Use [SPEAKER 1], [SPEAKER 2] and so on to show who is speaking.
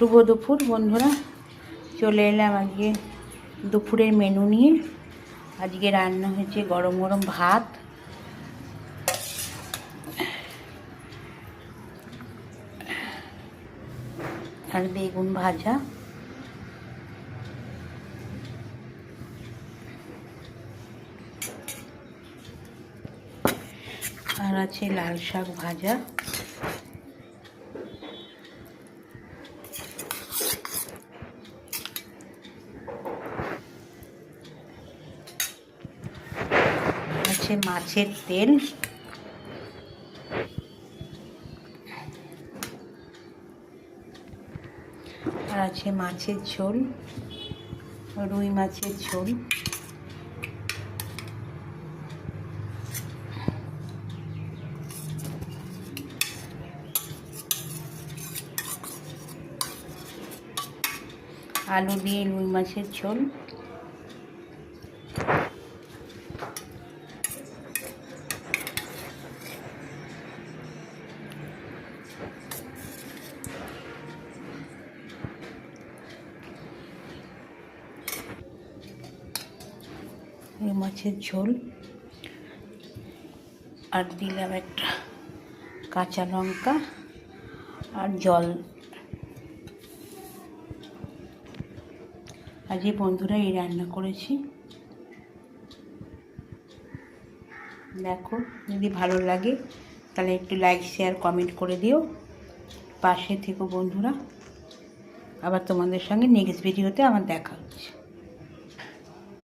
[SPEAKER 1] শুভ দুপুর বন্ধুরা, চলে এলাম আজকে দুপুরের মেনু নিয়ে। আজকে রান্না হয়েছে গরম গরম ভাত, আর বেগুন ভাজা, আর আছে লাল শাক ভাজা, আছে মাছের তেল, আর আছে মাছের ঝোল, রুই মাছের ঝোল, আলু দিয়ে রুই মাছের ঝোল, রুই মাছের ঝোল, আর দিলাম একটা কাঁচা লঙ্কা আর জল। আজকে বন্ধুরা এই রান্না করেছি। দেখো, যদি ভালো লাগে তাহলে একটু লাইক শেয়ার কমেন্ট করে দিও, পাশে থেকো বন্ধুরা। আবার তোমাদের সঙ্গে নেক্সট ভিডিওতে আমার দেখা হচ্ছে।